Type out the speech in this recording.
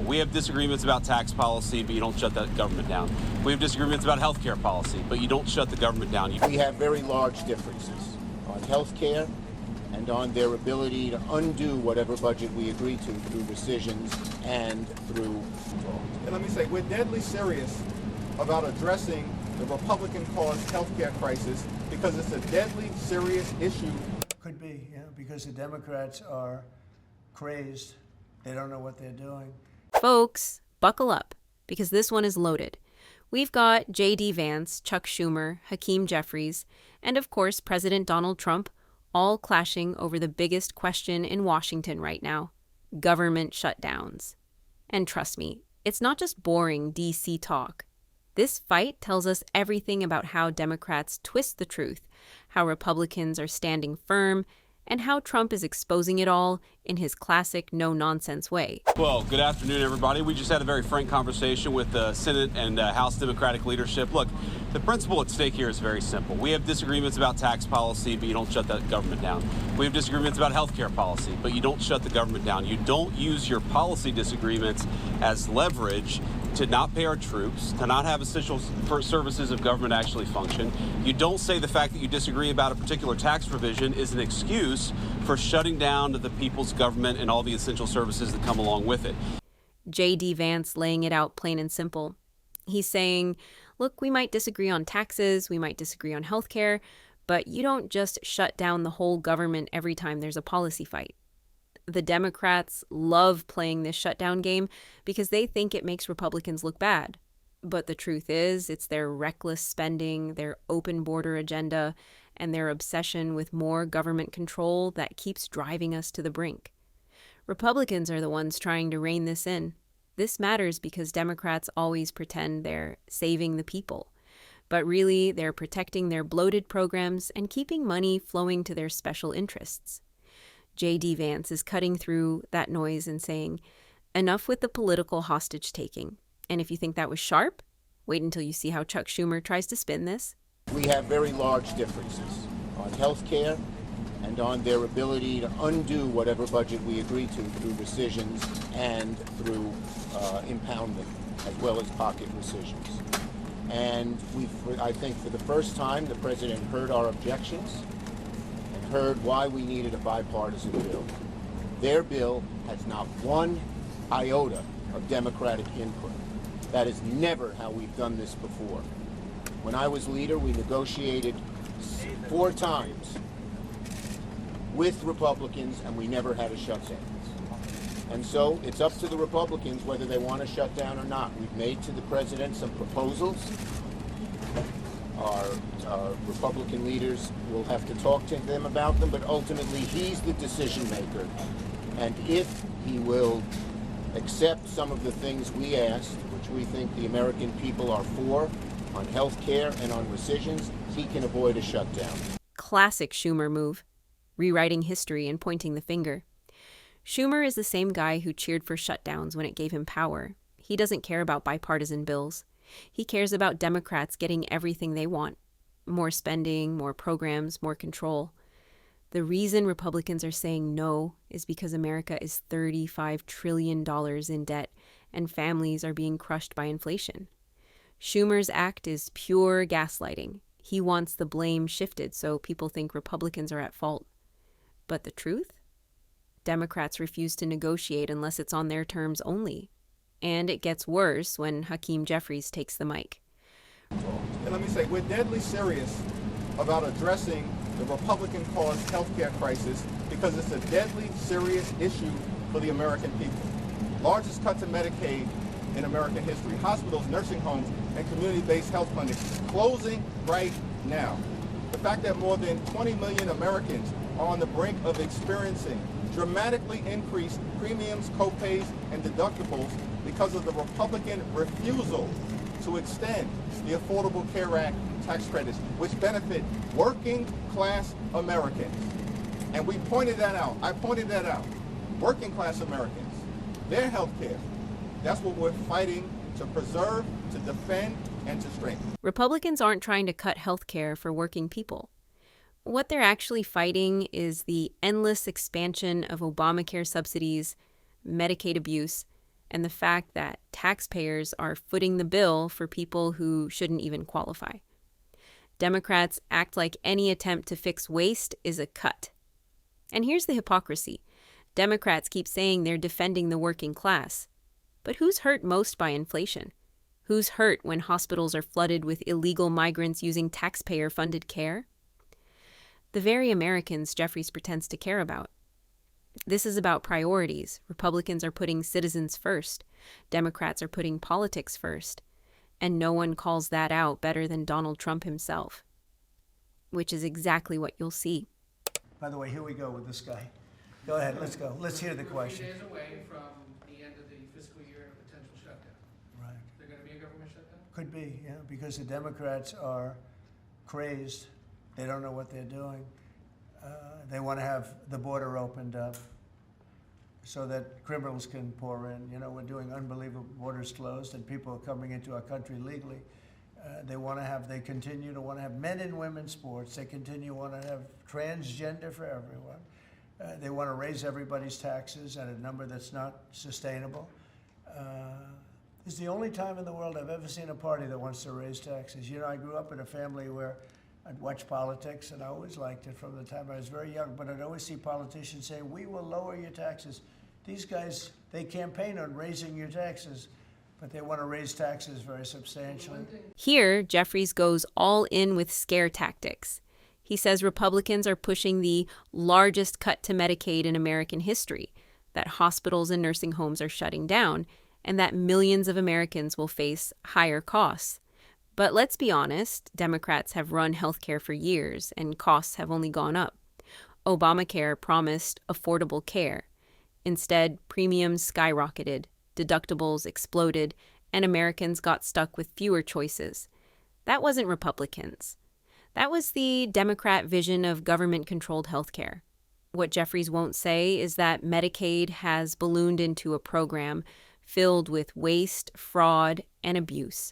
We have disagreements about tax policy, but you don't shut that government down. We have disagreements about health care policy, but you don't shut the government down. We have very large differences on health care and on their ability to undo whatever budget we agree to through rescissions and through... And let me say, we're deadly serious about addressing the Republican-caused health care crisis because it's a deadly, serious issue. Could be, because the Democrats are crazed. They don't know what they're doing. Folks, buckle up, because this one is loaded. We've got J.D. Vance, Chuck Schumer, Hakeem Jeffries, and of course President Donald Trump, all clashing over the biggest question in Washington right now: government shutdowns. And trust me, it's not just boring D.C. talk. This fight tells us everything about how Democrats twist the truth, how Republicans are standing firm, and how Trump is exposing it all in his classic no-nonsense way. Well, good afternoon, everybody. We just had a very frank conversation with the Senate and House Democratic leadership. Look, the principle at stake here is very simple. We have disagreements about tax policy, but you don't shut that government down. We have disagreements about health care policy, but you don't shut the government down. You don't use your policy disagreements as leverage to not pay our troops, to not have essential services of government actually function. You don't say the fact that you disagree about a particular tax provision is an excuse for shutting down the people's government and all the essential services that come along with it. J.D. Vance laying it out plain and simple. He's saying, look, we might disagree on taxes, we might disagree on healthcare, but you don't just shut down the whole government every time there's a policy fight. The Democrats love playing this shutdown game because they think it makes Republicans look bad. But the truth is, it's their reckless spending, their open border agenda, and their obsession with more government control that keeps driving us to the brink. Republicans are the ones trying to rein this in. This matters because Democrats always pretend they're saving the people. But really, they're protecting their bloated programs and keeping money flowing to their special interests. J.D. Vance is cutting through that noise and saying, enough with the political hostage-taking. And if you think that was sharp, wait until you see how Chuck Schumer tries to spin this. We have very large differences on health care and on their ability to undo whatever budget we agree to through rescissions and through impoundment, as well as pocket rescissions. And I think for the first time, the president heard our objections and heard why we needed a bipartisan bill. Their bill has not one iota of Democratic input. That is never how we've done this before. When I was leader, we negotiated 4 times with Republicans, and we never had a shutdown. And so it's up to the Republicans whether they want to shut down or not. We've made to the president some proposals. Our Republican leaders will have to talk to him about them, but ultimately he's the decision maker. And if he will accept some of the things we asked, which we think the American people are for, on health care and on rescissions, he can avoid a shutdown. Classic Schumer move, rewriting history and pointing the finger. Schumer is the same guy who cheered for shutdowns when it gave him power. He doesn't care about bipartisan bills. He cares about Democrats getting everything they want. More spending, more programs, more control. The reason Republicans are saying no is because America is $35 trillion in debt and families are being crushed by inflation. Schumer's act is pure gaslighting. He wants the blame shifted so people think Republicans are at fault. But the truth? Democrats refuse to negotiate unless it's on their terms only. And it gets worse when Hakeem Jeffries takes the mic. And let me say, we're deadly serious about addressing the Republican-caused health care crisis because it's a deadly, serious issue for the American people. Largest cut to Medicaid in American history. Hospitals, nursing homes, and community-based health clinics closing right now. The fact that more than 20 million Americans are on the brink of experiencing dramatically increased premiums, co-pays, and deductibles because of the Republican refusal to extend the Affordable Care Act tax credits, which benefit working-class Americans. And we pointed that out. I pointed that out. Working-class Americans, their health care, that's what we're fighting to preserve, to defend, and to strengthen. Republicans aren't trying to cut health care for working people. What they're actually fighting is the endless expansion of Obamacare subsidies, Medicaid abuse, and the fact that taxpayers are footing the bill for people who shouldn't even qualify. Democrats act like any attempt to fix waste is a cut. And here's the hypocrisy. Democrats keep saying they're defending the working class. But who's hurt most by inflation? Who's hurt when hospitals are flooded with illegal migrants using taxpayer-funded care? The very Americans Jeffries pretends to care about. This is about priorities. Republicans are putting citizens first. Democrats are putting politics first. And no one calls that out better than Donald Trump himself. Which is exactly what you'll see. By the way, here we go with this guy. Go ahead, let's go. Let's hear the question. We're a few days away from the end of the fiscal year and a potential shutdown. Right. Is there going to be a government shutdown? Could be, yeah, because the Democrats are crazed. They don't know what they're doing. They want to have the border opened up so that criminals can pour in. You know, we're doing unbelievable borders closed and people are coming into our country legally. They continue to want to have men and women sports. They continue to want to have transgender for everyone. They want to raise everybody's taxes at a number that's not sustainable. It's the only time in the world I've ever seen a party that wants to raise taxes. You know, I grew up in a family where I'd watch politics, and I always liked it from the time I was very young, but I'd always see politicians say, we will lower your taxes. These guys, they campaign on raising your taxes, but they want to raise taxes very substantially. Here, Jeffries goes all in with scare tactics. He says Republicans are pushing the largest cut to Medicaid in American history, that hospitals and nursing homes are shutting down, and that millions of Americans will face higher costs. But let's be honest, Democrats have run healthcare for years, and costs have only gone up. Obamacare promised affordable care. Instead, premiums skyrocketed, deductibles exploded, and Americans got stuck with fewer choices. That wasn't Republicans. That was the Democrat vision of government-controlled healthcare. What Jeffries won't say is that Medicaid has ballooned into a program filled with waste, fraud, and abuse.